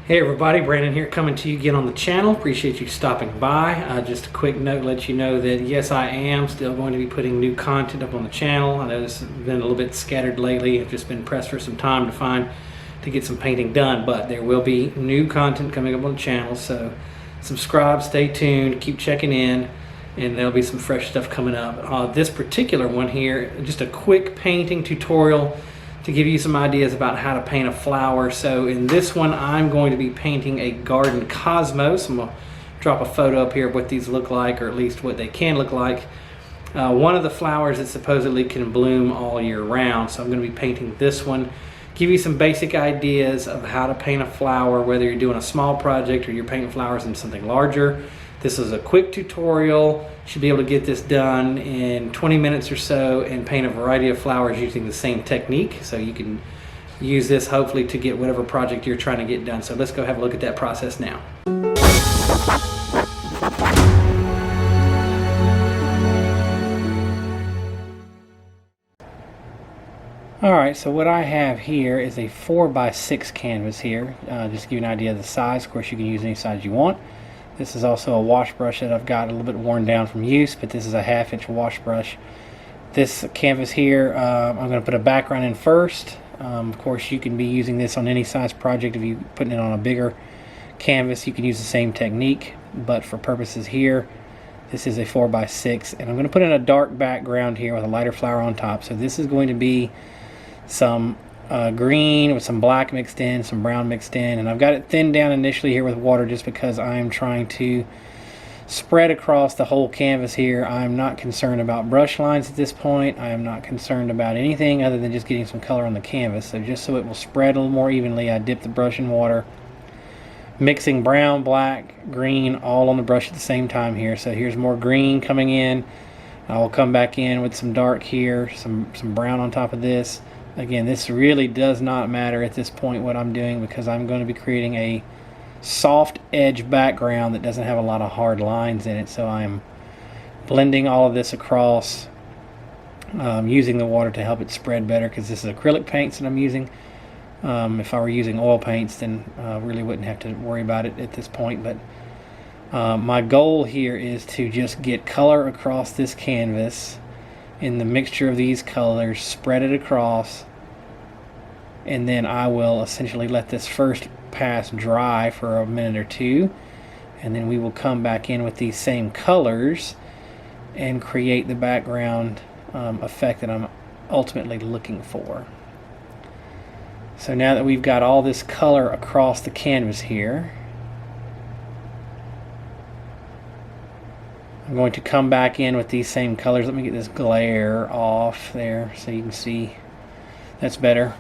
Hey everybody, Brandon here coming to you again on the channel. Appreciate you stopping by. Just a quick note to let you know that yes, I am still going to be putting new content up on the channel. I know this has been a little bit scattered lately. I've just been pressed for some time to get some painting done, but there will be new content coming up on the channel. So subscribe, stay tuned, keep checking in, and there'll be some fresh stuff coming up. This particular one here, just a quick painting tutorial to give you some ideas about how to paint a flower. So in this one, I'm going to be painting a garden cosmos. I'm gonna drop a photo up here of what these look like, or at least what they can look like. One of the flowers that supposedly can bloom all year round. So I'm gonna be painting this one. Give you some basic ideas of how to paint a flower, whether you're doing a small project or you're painting flowers in something larger. This is a quick tutorial. Should be able to get this done in 20 minutes or so and paint a variety of flowers using the same technique. So you can use this hopefully to get whatever project you're trying to get done. So let's go have a look at that process now. Alright, so what I have here is a 4x6 canvas here. Just to give you an idea of the size. Of course, you can use any size you want. This is also a wash brush that I've got a little bit worn down from use, but this is a 1/2 inch wash brush. This canvas here, I'm going to put a background in first. Of course, you can be using this on any size project. If you're putting it on a bigger canvas, you can use the same technique, but for purposes here, this is a 4x6, and I'm going to put in a dark background here with a lighter flower on top. So this is going to be some green with some black mixed in, some brown mixed in, and I've got it thinned down initially here with water just because I'm trying to spread across the whole canvas here. I'm not concerned about brush lines at this point. I am not concerned about anything other than just getting some color on the canvas. So just so it will spread a little more evenly, I dip the brush in water, mixing brown, black, green all on the brush at the same time here. So here's more green coming in. I will come back in with some dark here, some brown on top of this. Again, this really does not matter at this point what I'm doing, because I'm going to be creating a soft edge background that doesn't have a lot of hard lines in it. So I'm blending all of this across, using the water to help it spread better, because this is acrylic paints that I'm using. If I were using oil paints, then I really wouldn't have to worry about it at this point. But my goal here is to just get color across this canvas in the mixture of these colors, spread it across, and then I will essentially let this first pass dry for a minute or two, and then we will come back in with these same colors and create the background effect that I'm ultimately looking for. So now that we've got all this color across the canvas here, I'm going to come back in with these same colors. Let me get this glare off there so you can see. That's better.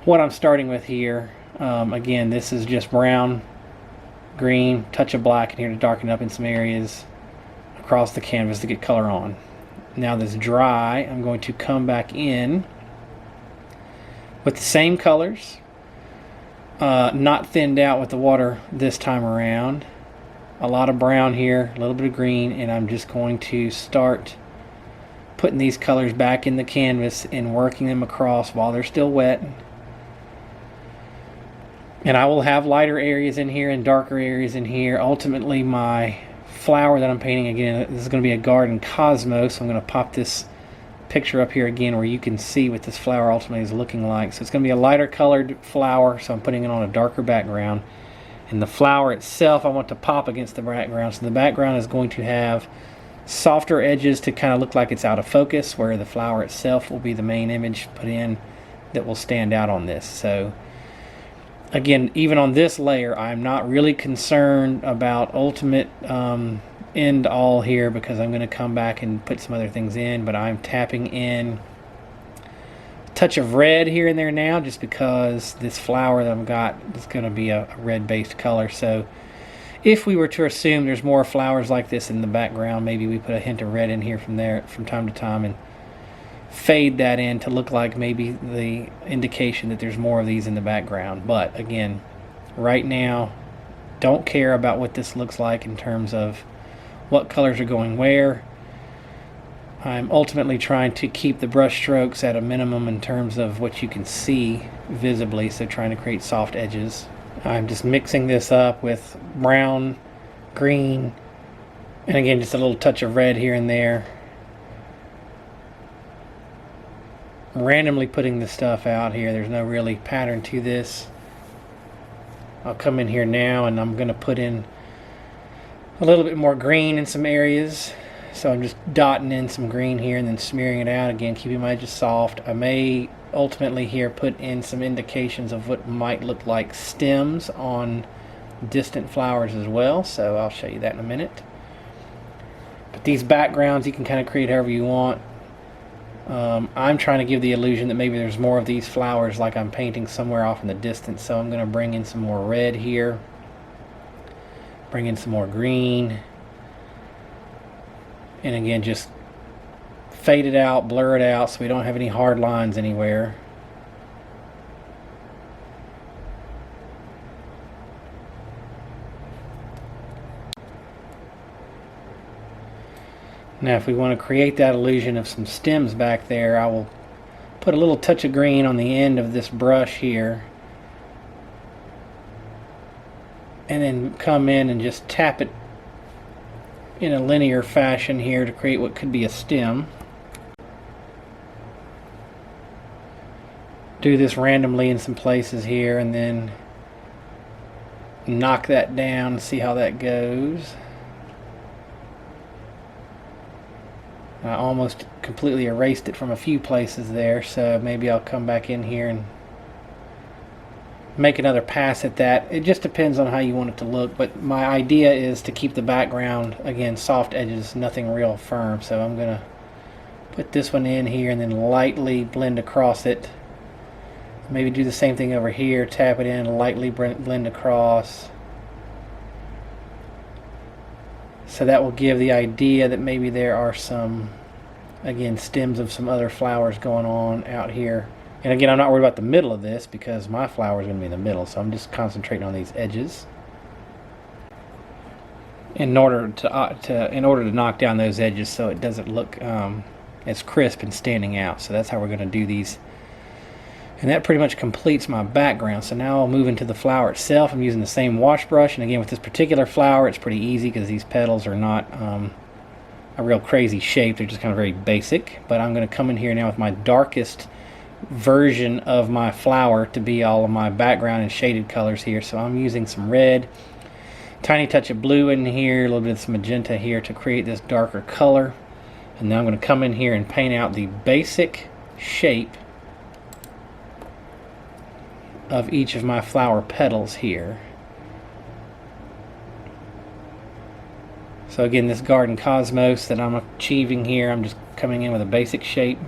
What I'm starting with here, again, this is just brown, green, touch of black in here to darken up in some areas across the canvas to get color on. Now this dry, I'm going to come back in with the same colors, not thinned out with the water this time around. A lot of brown here, a little bit of green, and I'm just going to start putting these colors back in the canvas and working them across while they're still wet. And I will have lighter areas in here and darker areas in here. Ultimately, my flower that I'm painting, again, this is going to be a garden cosmos. So I'm going to pop this picture up here again where you can see what this flower ultimately is looking like. So it's going to be a lighter colored flower, so I'm putting it on a darker background. And the flower itself, I want to pop against the background. So the background is going to have softer edges to kind of look like it's out of focus, where the flower itself will be the main image put in that will stand out on this. So again, even on this layer, I'm not really concerned about ultimate end all here, because I'm going to come back and put some other things in, but I'm tapping in touch of red here and there now, just because this flower that I've got is going to be a red based color. So if we were to assume there's more flowers like this in the background, maybe we put a hint of red in here from time to time and fade that in to look like maybe the indication that there's more of these in the background. But again, right now, don't care about what this looks like in terms of what colors are going where. I'm ultimately trying to keep the brush strokes at a minimum in terms of what you can see visibly, so trying to create soft edges. I'm just mixing this up with brown, green, and again just a little touch of red here and there. Randomly putting the stuff out here. There's no really pattern to this. I'll come in here now and I'm going to put in a little bit more green in some areas. So I'm just dotting in some green here and then smearing it out. Again, keeping my edges soft. I may ultimately here put in some indications of what might look like stems on distant flowers as well. So I'll show you that in a minute. But these backgrounds you can kind of create however you want. I'm trying to give the illusion that maybe there's more of these flowers like I'm painting somewhere off in the distance. So I'm going to bring in some more red here. Bring in some more green. And again, just fade it out, blur it out so we don't have any hard lines anywhere. Now if we want to create that illusion of some stems back there, I will put a little touch of green on the end of this brush here. And then come in and just tap it in a linear fashion here to create what could be a stem. Do this randomly in some places here and then knock that down and see how that goes. I almost completely erased it from a few places there, so maybe I'll come back in here and make another pass at that. It just depends on how you want it to look, but my idea is to keep the background, again, soft edges, nothing real firm. So I'm going to put this one in here and then lightly blend across it. Maybe do the same thing over here, tap it in, lightly blend across. So that will give the idea that maybe there are some, again, stems of some other flowers going on out here. And again, I'm not worried about the middle of this because my flower is going to be in the middle, so I'm just concentrating on these edges in order to knock down those edges so it doesn't look as crisp and standing out. So that's how we're going to do these. And that pretty much completes my background. So now I'll move into the flower itself. I'm using the same wash brush, and again with this particular flower it's pretty easy because these petals are not a real crazy shape. They're just kind of very basic. But I'm going to come in here now with my darkest version of my flower to be all of my background and shaded colors here. So I'm using some red, tiny touch of blue in here, a little bit of some magenta here to create this darker color. And now I'm going to come in here and paint out the basic shape of each of my flower petals here. So again, this garden cosmos that I'm achieving here, I'm just coming in with a basic shape.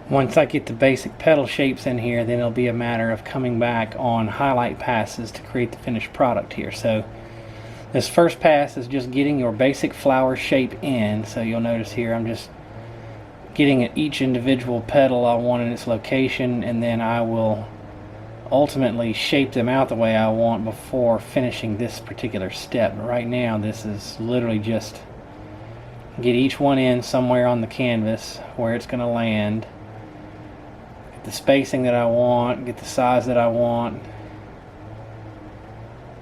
Once I get the basic petal shapes in here, then it'll be a matter of coming back on highlight passes to create the finished product here. So this first pass is just getting your basic flower shape in. So you'll notice here I'm just getting at each individual petal I want in its location, and then I will ultimately shape them out the way I want before finishing this particular step. But right now this is literally just get each one in somewhere on the canvas where it's going to land, get the spacing that I want, get the size that I want.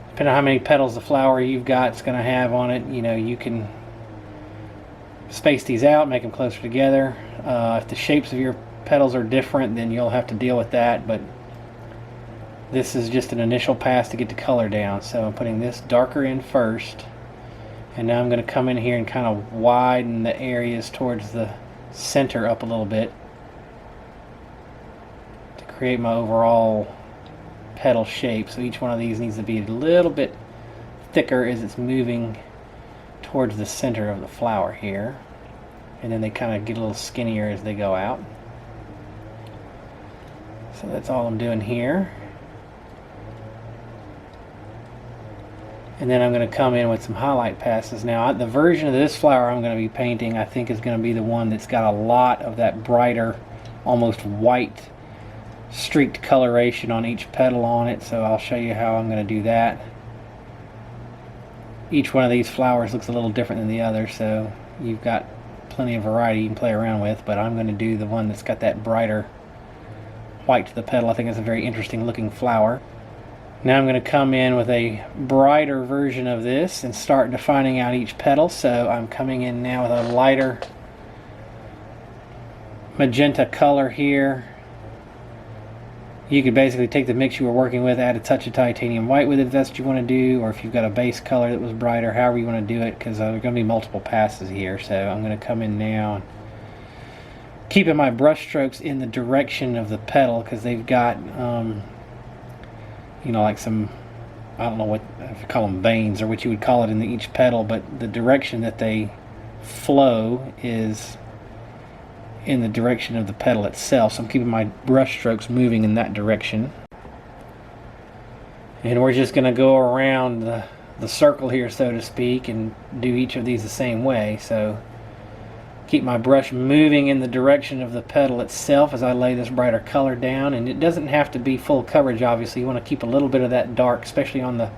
Depending on how many petals the flower you've got it's going to have on it, you know, you can space these out, make them closer together. If the shapes of your petals are different, then you'll have to deal with that, but this is just an initial pass to get the color down. So I'm putting this darker in first, and now I'm going to come in here and kind of widen the areas towards the center up a little bit to create my overall petal shape. So each one of these needs to be a little bit thicker as it's moving towards the center of the flower here, and then they kind of get a little skinnier as they go out. So that's all I'm doing here. And then I'm going to come in with some highlight passes. Now the version of this flower I'm going to be painting, I think, is going to be the one that's got a lot of that brighter, almost white streaked coloration on each petal on it. So I'll show you how I'm going to do that. Each one of these flowers looks a little different than the other, so you've got plenty of variety you can play around with, but I'm going to do the one that's got that brighter white to the petal. I think it's a very interesting looking flower. Now I'm going to come in with a brighter version of this and start defining out each petal. So I'm coming in now with a lighter magenta color here. You could basically take the mix you were working with, add a touch of titanium white with it if that's what you want to do, or if you've got a base color that was brighter, however you want to do it, because there are going to be multiple passes here. So I'm going to come in now, keeping my brush strokes in the direction of the petal, because they've got, you know, like some, I don't know what, if you call them veins or what you would call it in each petal, but the direction that they flow is in the direction of the petal itself. So I'm keeping my brush strokes moving in that direction. And we're just going to go around the circle here, so to speak, and do each of these the same way. So keep my brush moving in the direction of the petal itself as I lay this brighter color down. And it doesn't have to be full coverage, obviously. You want to keep a little bit of that dark, especially on the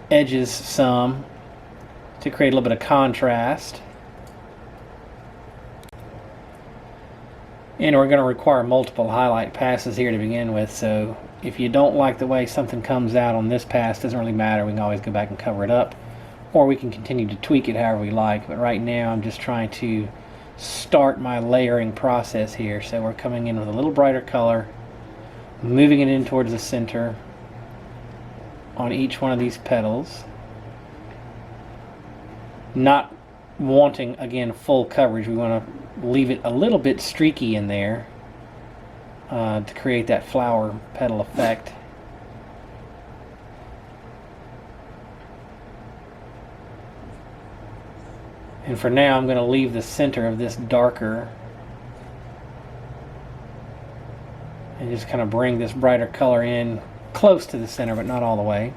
edges some, to create a little bit of contrast. And we're going to require multiple highlight passes here to begin with, so if you don't like the way something comes out on this pass, it doesn't really matter. We can always go back and cover it up, or we can continue to tweak it however we like. But right now I'm just trying to start my layering process here. So we're coming in with a little brighter color, moving it in towards the center on each one of these petals, not wanting, again, full coverage. We want to leave it a little bit streaky in there to create that flower petal effect. And for now I'm going to leave the center of this darker and just kind of bring this brighter color in close to the center, but not all the way.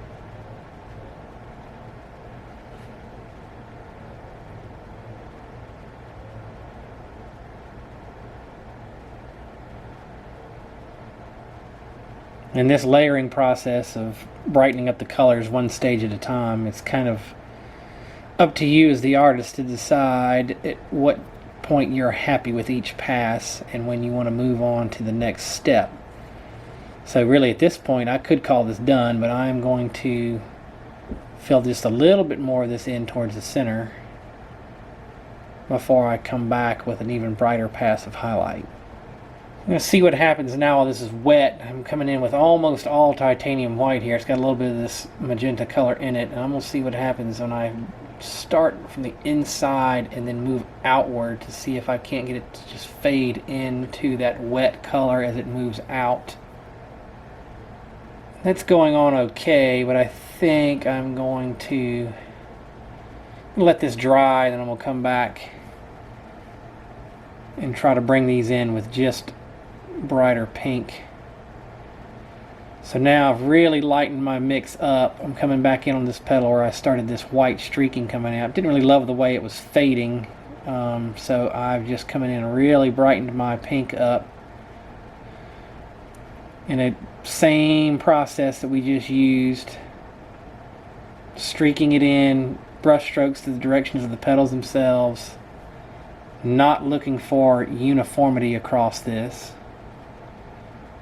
And this layering process of brightening up the colors one stage at a time, it's kind of up to you as the artist to decide at what point you're happy with each pass and when you want to move on to the next step. So really at this point I could call this done, but I'm going to fill just a little bit more of this in towards the center before I come back with an even brighter pass of highlight. I'm going to see what happens now while this is wet. I'm coming in with almost all titanium white here. It's got a little bit of this magenta color in it, and I'm going to see what happens when I start from the inside and then move outward to see if I can't get it to just fade into that wet color as it moves out. That's going on okay, but I think I'm going to let this dry, then I'm going to come back and try to bring these in with just brighter pink. So now I've really lightened my mix up. I'm coming back in on this petal where I started this white streaking coming out. Didn't really love the way it was fading, so I've just come in and really brightened my pink up in the same process that we just used, streaking it in, brush strokes to the directions of the petals themselves, not looking for uniformity across this.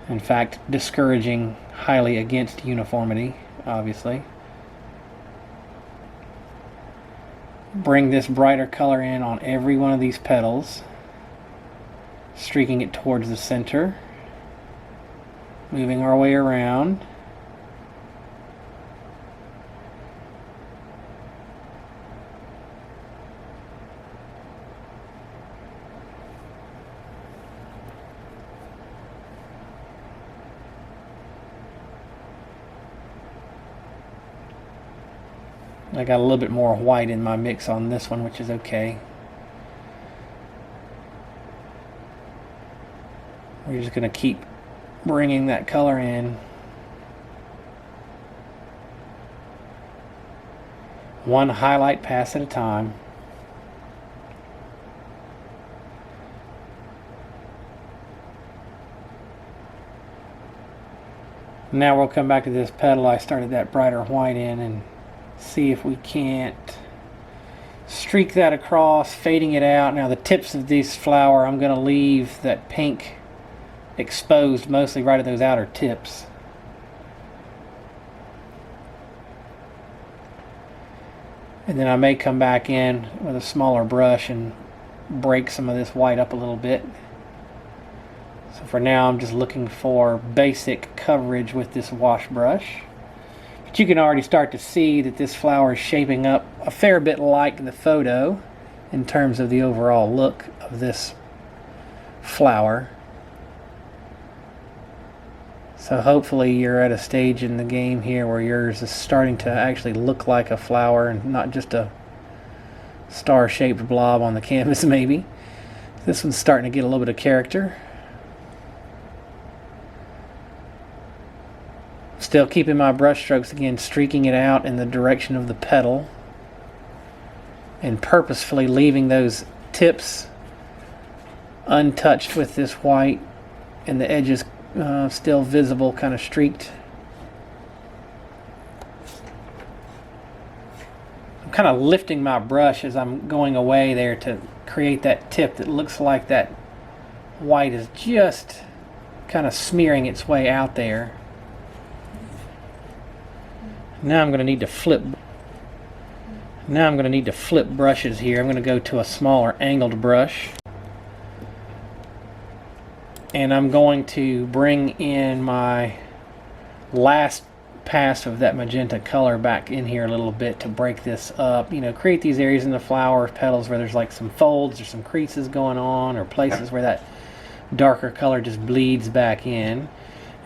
In fact, discouraging highly against uniformity, obviously. Bring this brighter color in on every one of these petals, streaking it towards the center, moving our way around. I got a little bit more white in my mix on this one, which is okay. We're just going to keep bringing that color in. One highlight pass at a time. Now we'll come back to this petal I started that brighter white in and see if we can't streak that across, fading it out. Now the tips of this flower, I'm going to leave that pink exposed mostly right at those outer tips. And then I may come back in with a smaller brush and break some of this white up a little bit. So for now I'm just looking for basic coverage with this wash brush. But you can already start to see that this flower is shaping up a fair bit like the photo in terms of the overall look of this flower. So hopefully you're at a stage in the game here where yours is starting to actually look like a flower and not just a star-shaped blob on the canvas maybe. This one's starting to get a little bit of character. Still keeping my brush strokes, again, streaking it out in the direction of the petal and purposefully leaving those tips untouched with this white and the edges still visible, kind of streaked. I'm kind of lifting my brush as I'm going away there to create that tip that looks like that white is just kind of smearing its way out there. Now I'm going to need to flip. Now I'm going to need to flip brushes here. I'm going to go to a smaller angled brush. And I'm going to bring in my last pass of that magenta color back in here a little bit to break this up. You know, create these areas in the flower petals where there's like some folds or some creases going on, or places where that darker color just bleeds back in.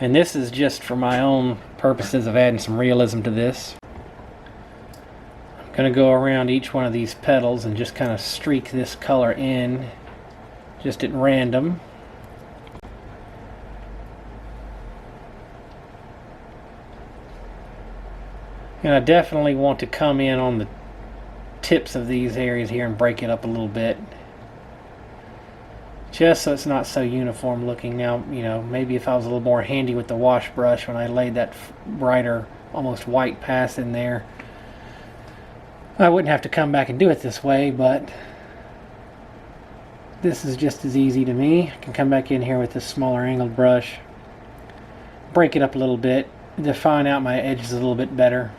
And this is just for my own purposes of adding some realism to this. I'm going to go around each one of these petals and just kind of streak this color in just at random. And I definitely want to come in on the tips of these areas here and break it up a little bit, just so it's not so uniform looking. Now, you know, maybe if I was a little more handy with the wash brush when I laid that brighter, almost white pass in there, I wouldn't have to come back and do it this way, but this is just as easy to me. I can come back in here with this smaller angled brush, break it up a little bit, define out my edges a little bit better.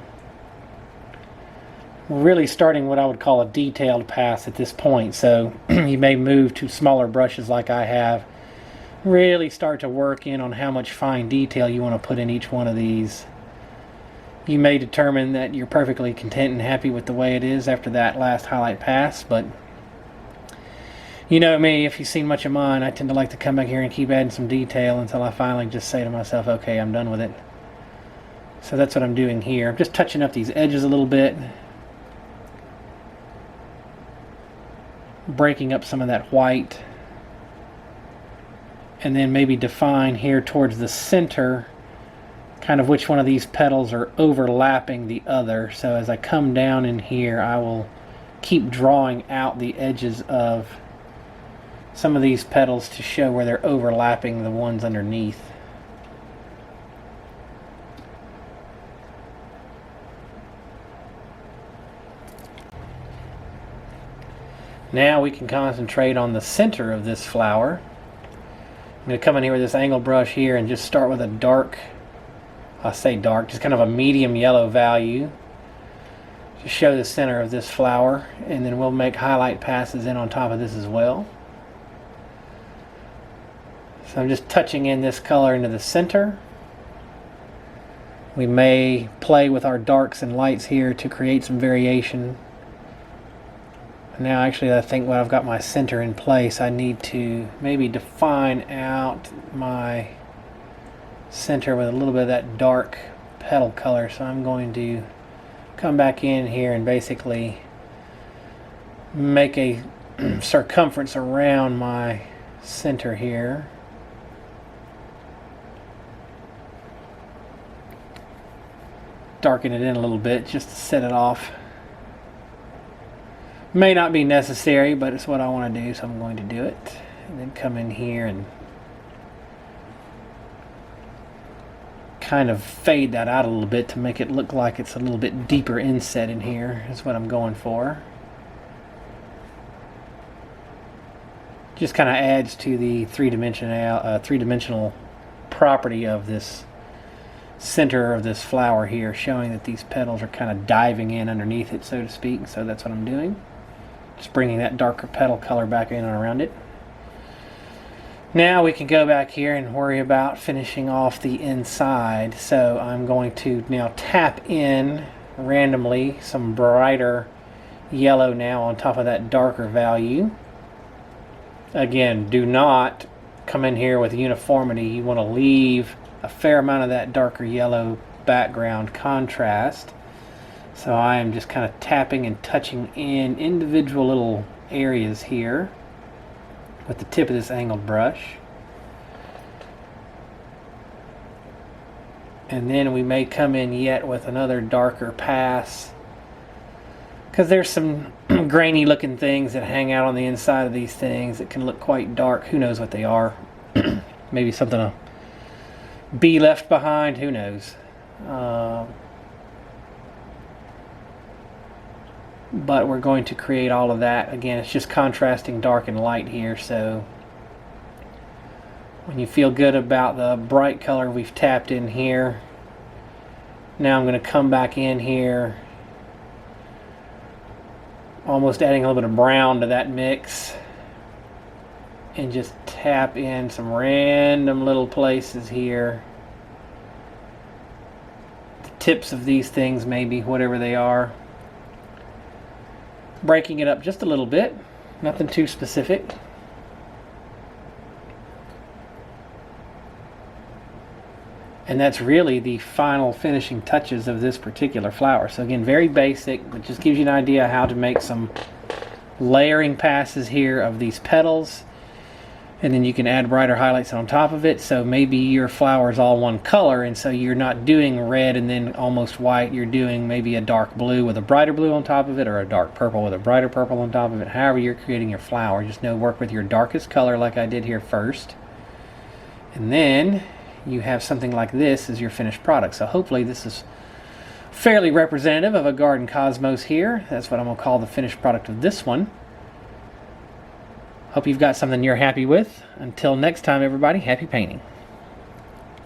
We're really starting what I would call a detailed pass at this point, so you may move to smaller brushes like I have. Really start to work in on how much fine detail you want to put in each one of these. You may determine that you're perfectly content and happy with the way it is after that last highlight pass, but you know me, if you've seen much of mine, I tend to like to come back here and keep adding some detail until I finally just say to myself, okay, I'm done with it. So that's what I'm doing here. I'm just touching up these edges a little bit, breaking up some of that white, and then maybe define here towards the center kind of which one of these petals are overlapping the other. So as I come down in here, I will keep drawing out the edges of some of these petals to show where they're overlapping the ones underneath. Now we can concentrate on the center of this flower. I'm going to come in here with this angled brush here and just start with a dark, I say dark, just kind of a medium yellow value to show the center of this flower, and then we'll make highlight passes in on top of this as well. So I'm just touching in this color into the center. We may play with our darks and lights here to create some variation. Now actually I think when I've got my center in place, I need to maybe define out my center with a little bit of that dark petal color. So I'm going to come back in here and basically make a circumference around my center here. Darken it in a little bit just to set it off. May not be necessary, but it's what I want to do, so I'm going to do it. And then come in here and kind of fade that out a little bit to make it look like it's a little bit deeper inset in here, is what I'm going for. Just kind of adds to the three-dimensional property of this center of this flower here, showing that these petals are kind of diving in underneath it, so to speak. So that's what I'm doing. Just bringing that darker petal color back in and around it. Now we can go back here and worry about finishing off the inside. So I'm going to now tap in randomly some brighter yellow now on top of that darker value. Again, do not come in here with uniformity. You want to leave a fair amount of that darker yellow background contrast. So I am just kind of tapping and touching in individual little areas here with the tip of this angled brush. And then we may come in yet with another darker pass, because there's some grainy looking things that hang out on the inside of these things that can look quite dark. Who knows what they are? Maybe something to be left behind, who knows. But we're going to create all of that. Again, it's just contrasting dark and light here. So when you feel good about the bright color we've tapped in here, now I'm going to come back in here, almost adding a little bit of brown to that mix, and just tap in some random little places here. The tips of these things, maybe, whatever they are. Breaking it up just a little bit, nothing too specific. And that's really the final finishing touches of this particular flower. So again, very basic, but just gives you an idea how to make some layering passes here of these petals. And then you can add brighter highlights on top of it. So maybe your flower is all one color, and so you're not doing red and then almost white. You're doing maybe a dark blue with a brighter blue on top of it, or a dark purple with a brighter purple on top of it. However you're creating your flower, just know, work with your darkest color like I did here first. And then you have something like this as your finished product. So hopefully this is fairly representative of a garden cosmos here. That's what I'm going to call the finished product of this one. Hope you've got something you're happy with. Until next time, everybody, happy painting.